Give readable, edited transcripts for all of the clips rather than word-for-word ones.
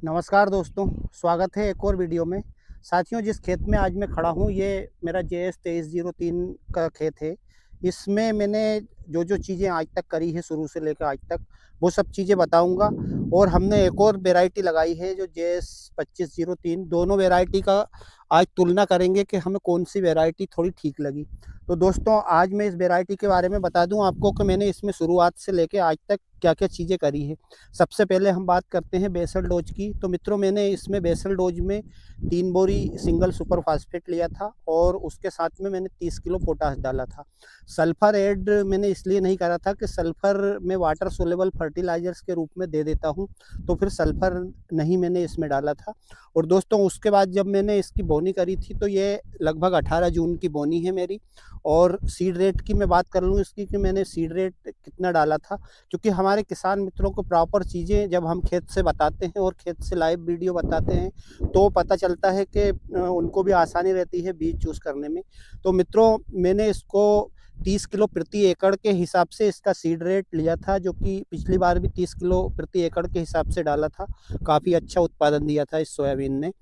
नमस्कार दोस्तों, स्वागत है एक और वीडियो में। साथियों, जिस खेत में आज मैं खड़ा हूँ ये मेरा JS 2303 का खेत है। इसमें मैंने जो चीज़ें आज तक करी है शुरू से लेकर आज तक, वो सब चीज़ें बताऊंगा। और हमने एक और वैरायटी लगाई है जो JS 2503। दोनों वैरायटी का आज तुलना करेंगे कि हमें कौन सी वैरायटी थोड़ी ठीक लगी। तो दोस्तों, आज मैं इस वैरायटी के बारे में बता दूं आपको कि मैंने इसमें शुरुआत से लेकर आज तक क्या क्या चीज़ें करी है। सबसे पहले हम बात करते हैं बेसल डोज की। तो मित्रों, मैंने इसमें बेसल डोज में 3 बोरी सिंगल सुपर फास्फेट लिया था और उसके साथ में मैंने 30 किलो पोटाश डाला था। सल्फर ऐड मैंने इसलिए नहीं करा था कि सल्फर में वाटर सोलेबल फर्टिलाइजर्स के रूप में दे देता हूं, तो फिर सल्फर नहीं मैंने इसमें डाला था। और दोस्तों, उसके बाद जब मैंने इसकी बोनी करी थी तो ये लगभग 18 जून की बोनी है मेरी। और सीड रेट की मैं बात कर लूँ इसकी कि मैंने सीड रेट कितना डाला था, क्योंकि हमारे किसान मित्रों को प्रॉपर चीज़ें जब हम खेत से बताते हैं और खेत से लाइव वीडियो बताते हैं तो पता चलता है कि उनको भी आसानी रहती है बीज चूज़ करने में। तो मित्रों, मैंने इसको 30 किलो प्रति एकड़ के हिसाब से इसका सीड रेट लिया था, जो कि पिछली बार भी 30 किलो प्रति एकड़ के हिसाब से डाला था। काफ़ी अच्छा उत्पादन दिया था इस सोयाबीन ने।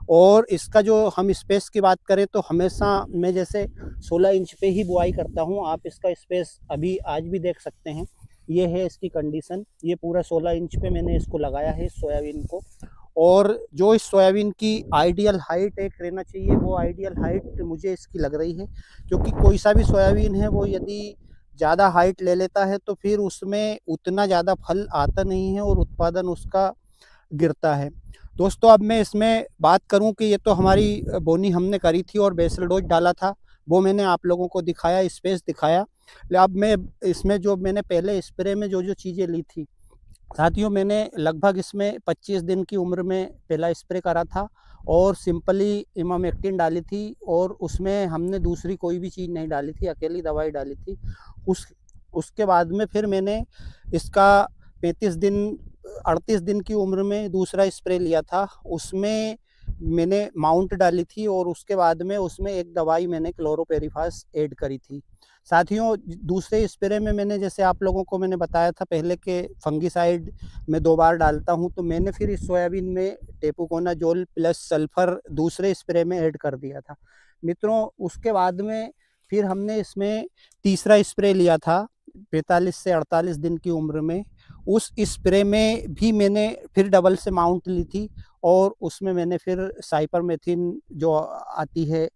और इसका जो हम स्पेस की बात करें तो हमेशा मैं जैसे 16 इंच पे ही बुआई करता हूँ। आप इसका स्पेस अभी आज भी देख सकते हैं, ये है इसकी कंडीशन। ये पूरा 16 इंच पे मैंने इसको लगाया है इस सोयाबीन को। और जो इस सोयाबीन की आइडियल हाइट एक रहना चाहिए, वो आइडियल हाइट मुझे इसकी लग रही है, क्योंकि कोई सा भी सोयाबीन है वो यदि ज़्यादा हाइट ले लेता है तो फिर उसमें उतना ज़्यादा फल आता नहीं है और उत्पादन उसका गिरता है। दोस्तों, अब मैं इसमें बात करूं कि ये तो हमारी बोनी हमने करी थी और बेसल डोज डाला था, वो मैंने आप लोगों को दिखाया, स्पेस दिखाया। अब मैं इसमें जो मैंने पहले स्प्रे में जो चीज़ें ली थी साथियों, मैंने लगभग इसमें 25 दिन की उम्र में पहला स्प्रे करा था और सिंपली इमामेक्टिन डाली थी। और उसमें हमने दूसरी कोई भी चीज़ नहीं डाली थी, अकेली दवाई डाली थी। उसके बाद में फिर मैंने इसका 35 दिन 38 दिन की उम्र में दूसरा स्प्रे लिया था। उसमें मैंने माउंट डाली थी और उसके बाद में उसमें एक दवाई मैंने क्लोरोपेरिफास ऐड करी थी। साथियों, दूसरे स्प्रे में मैंने जैसे आप लोगों को मैंने बताया था पहले के फंगीसाइड मैं 2 बार डालता हूं, तो मैंने फिर इस सोयाबीन में टेपुकोनाजोल प्लस सल्फर दूसरे स्प्रे में ऐड कर दिया था। मित्रों, उसके बाद में फिर हमने इसमें तीसरा स्प्रे लिया था 45 से 48 दिन की उम्र में। उस स्प्रे में भी मैंने फिर डबल से माउंट ली थी और उसमें मैंने फिर साइपरमेथ्रिन जो आती है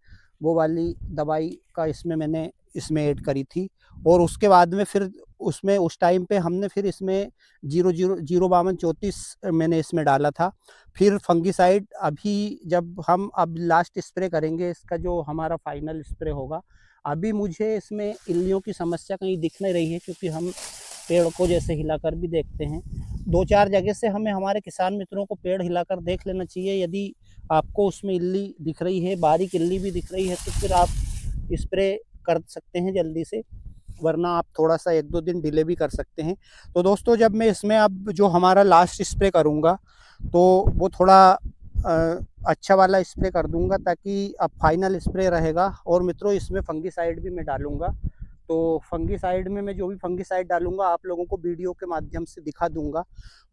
वो वाली दवाई का इसमें ऐड करी थी। और उसके बाद में फिर उसमें उस टाइम पे हमने फिर इसमें 00 52 34 मैंने इसमें डाला था। फिर फंगीसाइड अभी जब हम अब लास्ट स्प्रे करेंगे, इसका जो हमारा फाइनल स्प्रे होगा, अभी मुझे इसमें इल्लियों की समस्या कहीं दिख नहीं रही है, क्योंकि हम पेड़ को जैसे हिलाकर भी देखते हैं। 2-4 जगह से हमें हमारे किसान मित्रों को पेड़ हिलाकर देख लेना चाहिए। यदि आपको उसमें इल्ली दिख रही है, बारीक इल्ली भी दिख रही है, तो फिर आप स्प्रे कर सकते हैं जल्दी से, वरना आप थोड़ा सा 1-2 दिन डिले भी कर सकते हैं। तो दोस्तों, जब मैं इसमें अब जो हमारा लास्ट स्प्रे करूँगा तो वो थोड़ा अच्छा वाला स्प्रे कर दूंगा, ताकि अब फाइनल स्प्रे रहेगा। और मित्रों, इसमें फंगीसाइड भी मैं डालूंगा। तो फंगीसाइड में मैं जो भी फंगीसाइड डालूंगा आप लोगों को वीडियो के माध्यम से दिखा दूंगा।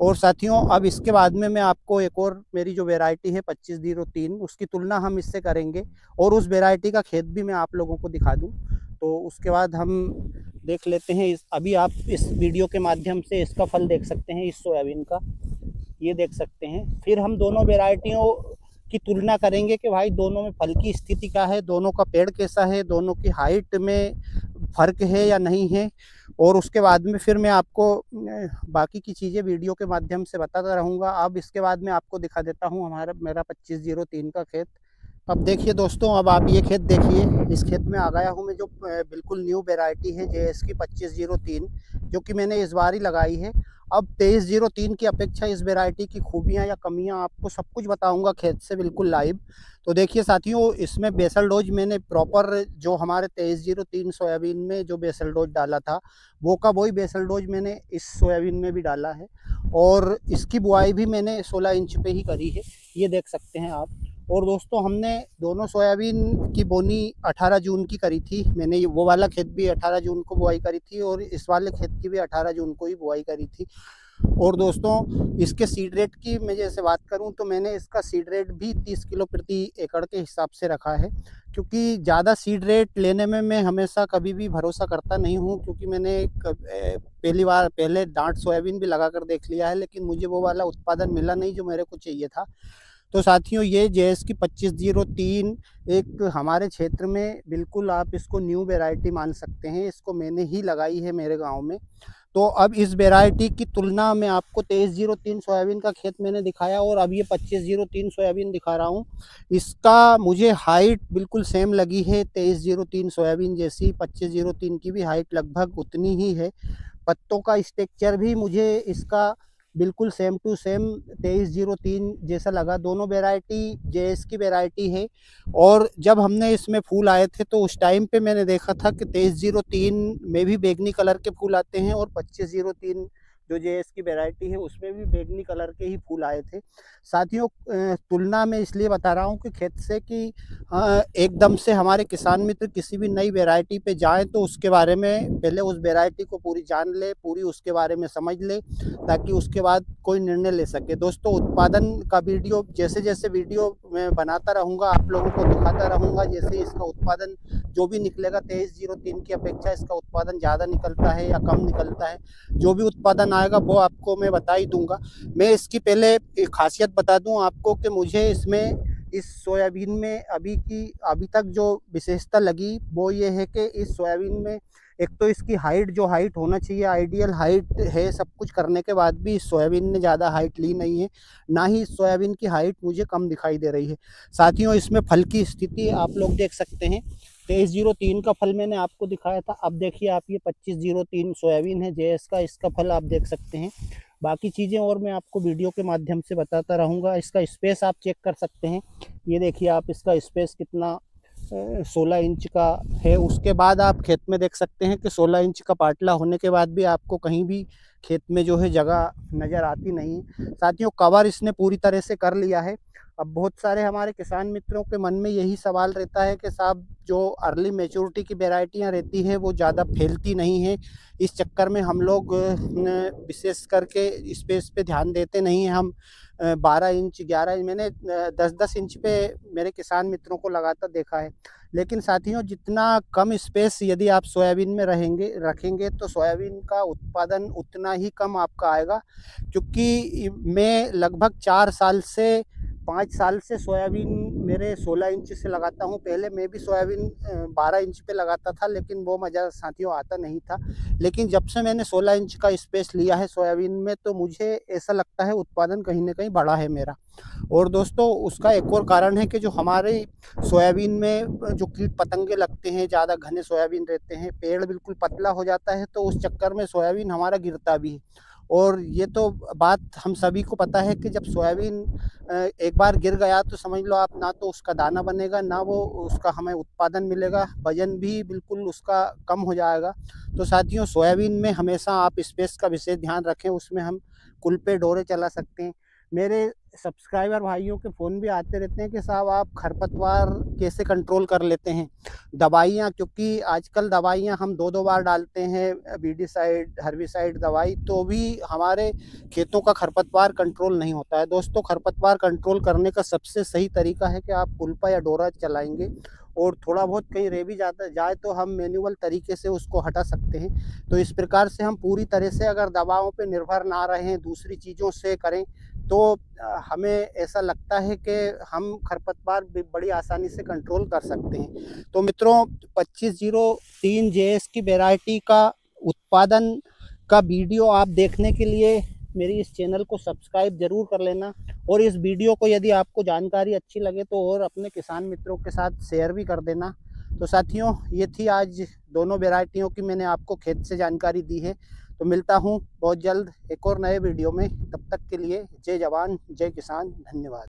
और साथियों, अब इसके बाद में मैं आपको एक और मेरी जो वैरायटी है 2503 उसकी तुलना हम इससे करेंगे और उस वैरायटी का खेत भी मैं आप लोगों को दिखा दूं। तो उसके बाद हम देख लेते हैं। अभी आप इस वीडियो के माध्यम से इसका फल देख सकते हैं, इस सोयाबीन का ये देख सकते हैं। फिर हम दोनों वैरायटियों की तुलना करेंगे कि भाई दोनों में फल की स्थिति क्या है, दोनों का पेड़ कैसा है, दोनों की हाइट में फर्क है या नहीं है। और उसके बाद में फिर मैं आपको बाकी की चीज़ें वीडियो के माध्यम से बताता रहूँगा। अब इसके बाद में आपको दिखा देता हूँ मेरा 2503 का खेत। अब देखिए दोस्तों, अब आप ये खेत देखिए। इस खेत में आ गया हूँ मैं, जो बिल्कुल न्यू वैरायटी है JS की 2503, जो कि मैंने इस बार ही लगाई है। अब 2303 की अपेक्षा इस वैरायटी की खूबियां या कमियां आपको सब कुछ बताऊंगा खेत से बिल्कुल लाइव। तो देखिए साथियों, इसमें बेसल डोज मैंने प्रॉपर जो हमारे 2303 सोयाबीन में जो बेसल डोज डाला था वो का वही बेसल डोज मैंने इस सोयाबीन में भी डाला है। और इसकी बुआई भी मैंने 16 इंच पे ही करी है, ये देख सकते हैं आप। और दोस्तों, हमने दोनों सोयाबीन की बोनी 18 जून की करी थी। मैंने वो वाला खेत भी 18 जून को बुआई करी थी और इस वाले खेत की भी 18 जून को ही बुआई करी थी। और दोस्तों इसके सीड रेट की मैं जैसे बात करूं तो मैंने इसका सीड रेट भी 30 किलो प्रति एकड़ के हिसाब से रखा है, क्योंकि ज़्यादा सीड रेट लेने में मैं हमेशा कभी भी भरोसा करता नहीं हूं, क्योंकि मैंने पहले डांट सोयाबीन भी लगा कर देख लिया है, लेकिन मुझे वो वाला उत्पादन मिला नहीं जो मेरे को चाहिए था। तो साथियों ये जेएस की 2503 एक हमारे क्षेत्र में बिल्कुल आप इसको न्यू वैरायटी मान सकते हैं। इसको मैंने ही लगाई है मेरे गांव में। तो अब इस वैरायटी की तुलना में आपको 2303 सोयाबीन का खेत मैंने दिखाया और अब ये 2503 सोयाबीन दिखा रहा हूँ। इसका मुझे हाइट बिल्कुल सेम लगी है 2303 सोयाबीन जैसी। 2503 की भी हाइट लगभग उतनी ही है। पत्तों का स्ट्रक्चर भी मुझे इसका बिल्कुल सेम टू सेम 2303 जैसा लगा। दोनों वैरायटी जेएस की वैरायटी है। और जब हमने इसमें फूल आए थे तो उस टाइम पे मैंने देखा था कि 2303 में भी बैंगनी कलर के फूल आते हैं और 2503 जो जेएस की वैरायटी है उसमें भी बैंगनी कलर के ही फूल आए थे। साथियों तुलना में इसलिए बता रहा हूँ कि खेत से कि एकदम से हमारे किसान मित्र किसी भी नई वैरायटी पे जाएं तो उसके बारे में पहले उस वैरायटी को पूरी जान ले, पूरी उसके बारे में समझ ले, ताकि उसके बाद कोई निर्णय ले सके। दोस्तों उत्पादन का वीडियो जैसे जैसे वीडियो मैं बनाता रहूँगा, आप लोगों को दिखाता रहूँगा। जैसे इसका उत्पादन जो भी निकलेगा 2303 की अपेक्षा इसका उत्पादन ज़्यादा निकलता है या कम निकलता है, जो भी उत्पादन आएगा वो आपको मैं बता ही दूंगा। मैं इसकी पहले एक खासियत बता दूं आपको कि मुझे इसमें इस सोयाबीन में अभी तक जो विशेषता लगी वो ये है कि इस सोयाबीन में एक तो इसकी हाइट होना चाहिए, आइडियल हाइट है। सब कुछ करने के बाद भी इस सोयाबीन ने ज़्यादा हाइट ली नहीं है, ना ही इस सोयाबीन की हाइट मुझे कम दिखाई दे रही है। साथियों इसमें फल की स्थिति आप लोग देख सकते हैं। 2303 का फल मैंने आपको दिखाया था। अब देखिए आप ये 2503 सोयाबीन है जेएस का, इसका फल आप देख सकते हैं। बाकी चीज़ें और मैं आपको वीडियो के माध्यम से बताता रहूँगा। इसका स्पेस आप चेक कर सकते हैं। ये देखिए आप इसका स्पेस कितना 16 इंच का है। उसके बाद आप खेत में देख सकते हैं कि 16 इंच का पाटला होने के बाद भी आपको कहीं भी खेत में जो है जगह नज़र आती नहीं। साथियों कवर इसने पूरी तरह से कर लिया है। अब बहुत सारे हमारे किसान मित्रों के मन में यही सवाल रहता है कि साहब जो अर्ली मैच्योरिटी की वैरायटियां रहती हैं वो ज़्यादा फैलती नहीं है। इस चक्कर में हम लोग विशेष करके स्पेस पे ध्यान देते नहीं हैं। हम 12 इंच 11 इंच मैंने 10-10 इंच पे मेरे किसान मित्रों को लगाता देखा है। लेकिन साथियों जितना कम स्पेस यदि आप सोयाबीन में रखेंगे तो सोयाबीन का उत्पादन उतना ही कम आपका आएगा। क्योंकि मैं लगभग 5 साल से सोयाबीन मेरे 16 इंच से लगाता हूं। पहले मैं भी सोयाबीन 12 इंच पे लगाता था, लेकिन वो मज़ा साथियों आता नहीं था। लेकिन जब से मैंने 16 इंच का स्पेस लिया है सोयाबीन में तो मुझे ऐसा लगता है उत्पादन कहीं ना कहीं बढ़ा है मेरा। और दोस्तों उसका एक और कारण है कि जो हमारे सोयाबीन में जो कीट पतंगे लगते हैं, ज़्यादा घने सोयाबीन रहते हैं, पेड़ बिल्कुल पतला हो जाता है, तो उस चक्कर में सोयाबीन हमारा गिरता भी है। और ये तो बात हम सभी को पता है कि जब सोयाबीन एक बार गिर गया तो समझ लो आप, ना तो उसका दाना बनेगा, ना वो उसका हमें उत्पादन मिलेगा, वजन भी बिल्कुल उसका कम हो जाएगा। तो साथियों सोयाबीन में हमेशा आप स्पेस का विशेष ध्यान रखें। उसमें हम कुल पे डोरे चला सकते हैं। मेरे सब्सक्राइबर भाइयों के फ़ोन भी आते रहते हैं कि साहब आप खरपतवार कैसे कंट्रोल कर लेते हैं। दवाइयाँ, क्योंकि आजकल दवाइयाँ हम 2-2 बार डालते हैं, वीडीसाइड हर्बिसाइड दवाई, तो भी हमारे खेतों का खरपतवार कंट्रोल नहीं होता है। दोस्तों खरपतवार कंट्रोल करने का सबसे सही तरीका है कि आप कुल्पा या डोरा चलाएंगे, और थोड़ा बहुत कहीं रह भी जाता जाए तो हम मैनुअल तरीके से उसको हटा सकते हैं। तो इस प्रकार से हम पूरी तरह से अगर दवाओं पे निर्भर ना रहें, दूसरी चीज़ों से करें, तो हमें ऐसा लगता है कि हम खरपतवार बड़ी आसानी से कंट्रोल कर सकते हैं। तो मित्रों 2503 जेएस की वैरायटी का उत्पादन का वीडियो आप देखने के लिए मेरी इस चैनल को सब्सक्राइब जरूर कर लेना। और इस वीडियो को यदि आपको जानकारी अच्छी लगे तो और अपने किसान मित्रों के साथ शेयर भी कर देना। तो साथियों ये थी आज दोनों वैरायटियों की मैंने आपको खेत से जानकारी दी है। तो मिलता हूँ बहुत जल्द एक और नए वीडियो में। तब तक के लिए जय जवान जय किसान, धन्यवाद।